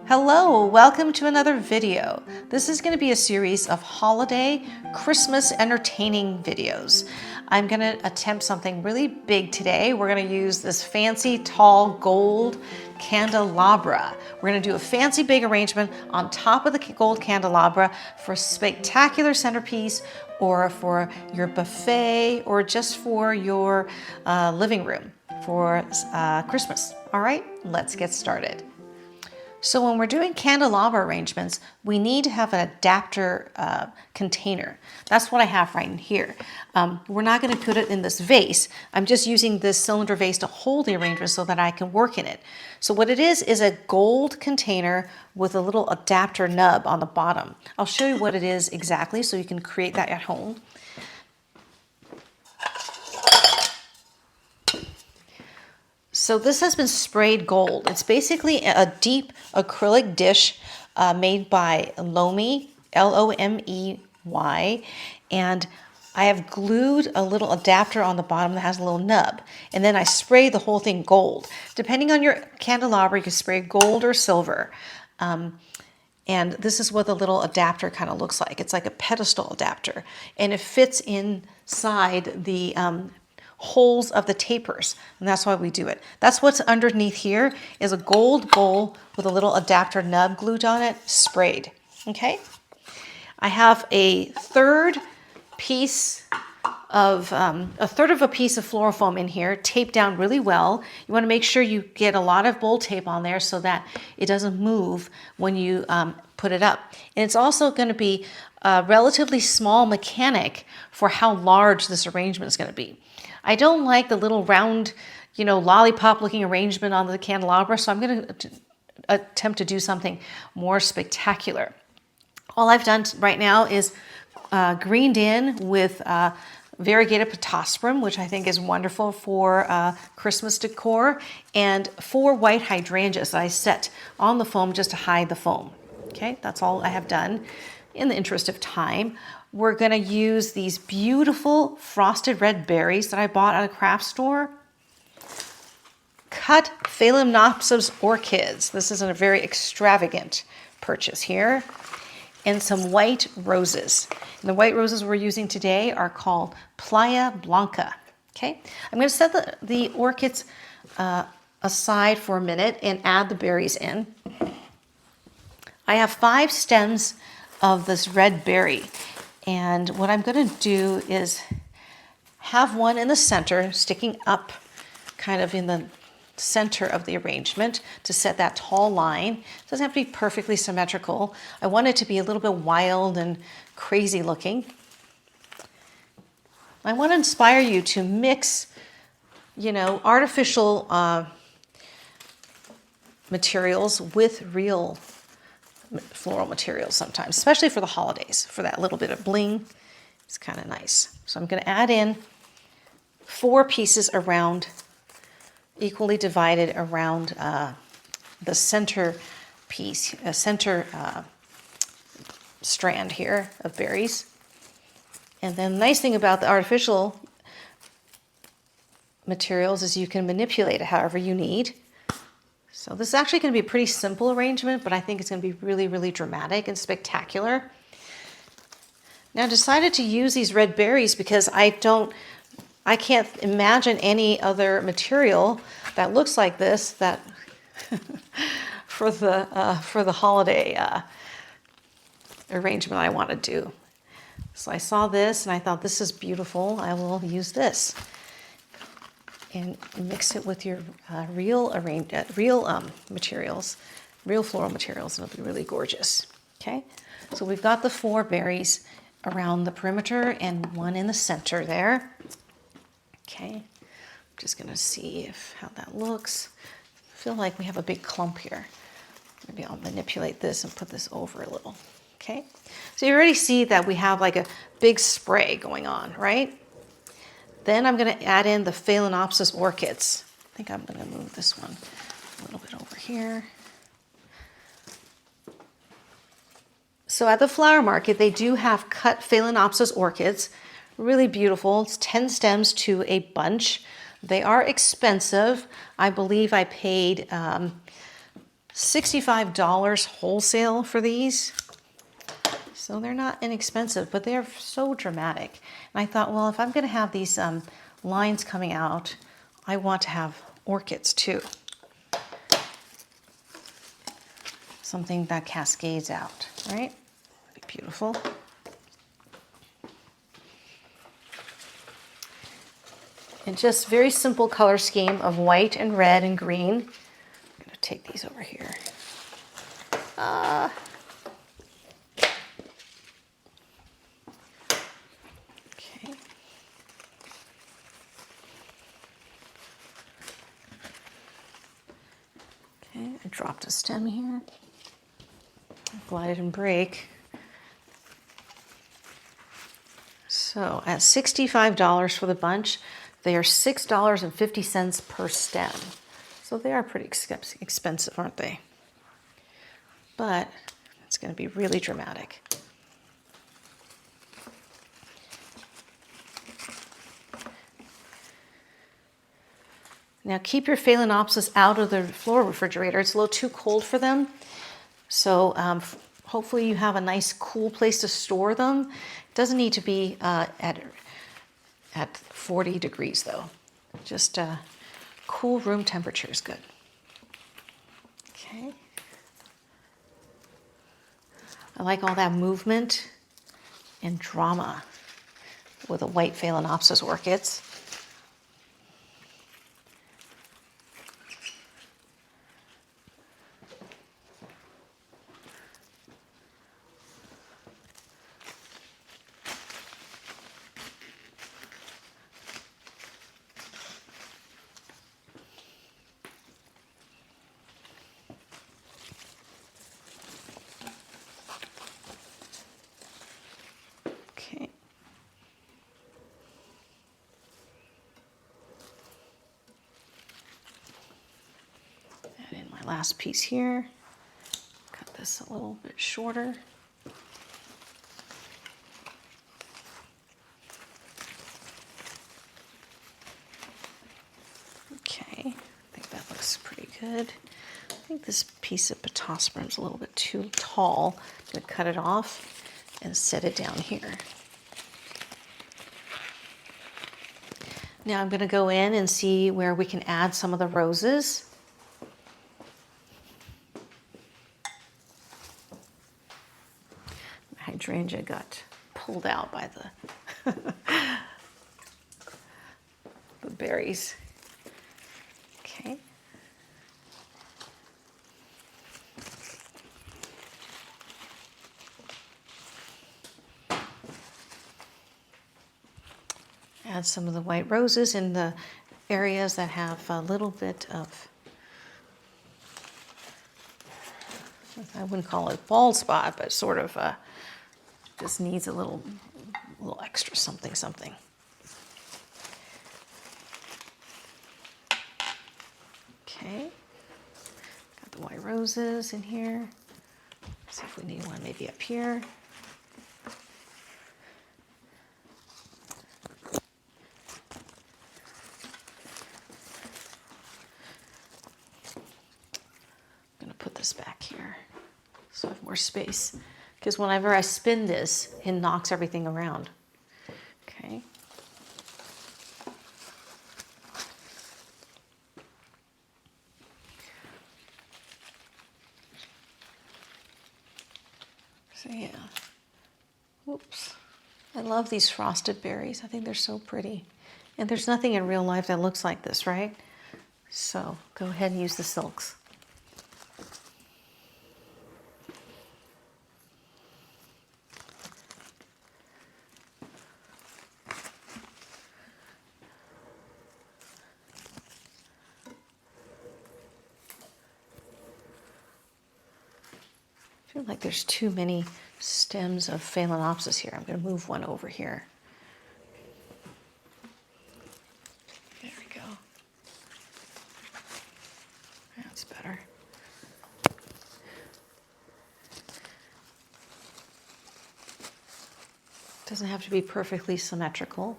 Hello, welcome to another video. This is going to be a series of holiday Christmas entertaining videos. I'm going to attempt something really big today. We're going to use this fancy tall gold candelabra. We're going to do a fancy big arrangement on top of the gold candelabra for a spectacular centerpiece or for your buffet or just for your living room for Christmas. All right, let's get started. So when we're doing candelabra arrangements, we need to have an adapter container. That's what I have right here. We're not going to put it in this vase. I'm just using this cylinder vase to hold the arrangement so that I can work in it. So what it is a gold container with a little adapter nub on the bottom. I'll show you what it is exactly so you can create that at home. So this has been sprayed gold. It's basically a deep acrylic dish made by Lomi, L-O-M-E-Y, and I have glued a little adapter on the bottom that has a little nub, and then I spray the whole thing gold. Depending on your candelabra, you can spray gold or silver. And this is what the little adapter kind of looks like. It's like a pedestal adapter, and it fits inside the holes of the tapers, and that's why we do it. That's what's underneath here is a gold bowl with a little adapter nub glued on it, sprayed. Okay, I have a third of a piece of floral foam in here, taped down really well. You want to make sure you get a lot of bowl tape on there so that it doesn't move when you put it up. And it's also going to be a relatively small mechanic for how large this arrangement is going to be. I don't like the little round, lollipop looking arrangement on the candelabra, so I'm going to attempt to do something more spectacular. All I've done right now is greened in with variegated potassium, which I think is wonderful for Christmas decor, and 4 white hydrangeas that I set on the foam just to hide the foam. Okay, that's all I have done in the interest of time. We're going to use these beautiful frosted red berries that I bought at a craft store. Cut Phalaenopsis orchids. This is a very extravagant purchase here. And some white roses. And the white roses we're using today are called Playa Blanca. Okay, I'm going to set the orchids aside for a minute and add the berries in. I have 5 stems of this red berry. And what I'm going to do is have one in the center, sticking up kind of in the center of the arrangement to set that tall line. It doesn't have to be perfectly symmetrical. I want it to be a little bit wild and crazy looking. I want to inspire you to mix, artificial materials with real floral materials sometimes, especially for the holidays, for that little bit of bling. It's kind of nice. So I'm going to add in 4 pieces around, equally divided around the center piece, center strand here of berries. And then the nice thing about the artificial materials is you can manipulate it however you need. So this is actually going to be a pretty simple arrangement, but I think it's going to be really, really dramatic and spectacular. Now I decided to use these red berries because I can't imagine any other material that looks like this that for the holiday arrangement I want to do. So I saw this and I thought this is beautiful. I will use this. And mix it with your real materials, real floral materials, and it'll be really gorgeous. Okay, so we've got the 4 berries around the perimeter and 1 in the center there. Okay, I'm just gonna see how that looks. I feel like we have a big clump here. Maybe I'll manipulate this and put this over a little. Okay, so you already see that we have like a big spray going on, right? Then I'm going to add in the Phalaenopsis orchids. I think I'm going to move this one a little bit over here. So at the flower market, they do have cut Phalaenopsis orchids. Really beautiful. It's 10 stems to a bunch. They are expensive. I believe I paid $65 wholesale for these. So they're not inexpensive, but they're so dramatic. And I thought, well, if I'm going to have these lines coming out, I want to have orchids too. Something that cascades out, right? That'd be beautiful. And just very simple color scheme of white and red and green. I'm going to take these over here. Okay. Okay, I dropped a stem here. Glide and break. So at $65 for the bunch, they are $6.50 per stem. So they are pretty expensive, aren't they? But it's going to be really dramatic. Now keep your Phalaenopsis out of the floor refrigerator. It's a little too cold for them. So hopefully you have a nice cool place to store them. It doesn't need to be at 40 degrees though. Just cool room temperature is good. Okay. I like all that movement and drama with the white Phalaenopsis orchids. Okay. Add in my last piece here. Cut this a little bit shorter. Okay, I think that looks pretty good. I think this piece of Pittosporum is a little bit too tall. I'm going to cut it off and set it down here. Now I'm going to go in and see where we can add some of the roses. My hydrangea got pulled out by the, the berries. Okay. Add some of the white roses in the areas that have a little bit of, I wouldn't call it bald spot, but sort of just needs a little extra something. Okay, got the white roses in here. See if we need one maybe up here. Put this back here so I have more space, because whenever I spin this, it knocks everything around. Okay. So yeah. Whoops. I love these frosted berries. I think they're so pretty. And there's nothing in real life that looks like this, right? So go ahead and use the silks. I feel like there's too many stems of Phalaenopsis here. I'm going to move one over here. There we go. That's better. Doesn't have to be perfectly symmetrical,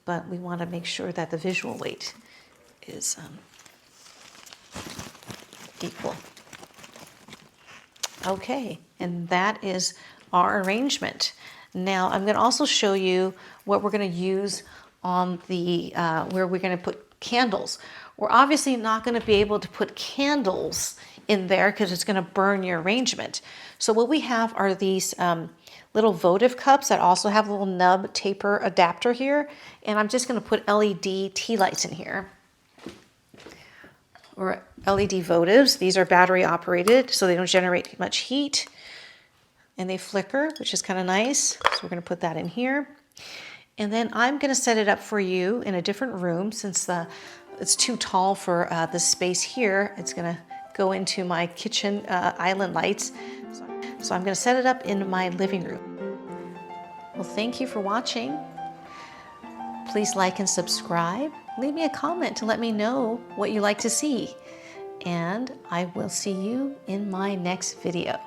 but we want to make sure that the visual weight is equal. Okay, and that is our arrangement. Now I'm going to also show you what we're going to use on the, where we're going to put candles. We're obviously not going to be able to put candles in there because it's going to burn your arrangement. So what we have are these little votive cups that also have a little nub taper adapter here. And I'm just going to put LED tea lights in here, or LED votives. These are battery operated, so they don't generate much heat. And they flicker, which is kind of nice. So we're going to put that in here. And then I'm going to set it up for you in a different room since it's too tall for the space here. It's going to go into my kitchen island lights. So I'm going to set it up in my living room. Well, thank you for watching. Please like and subscribe. Leave me a comment to let me know what you like to see. And I will see you in my next video.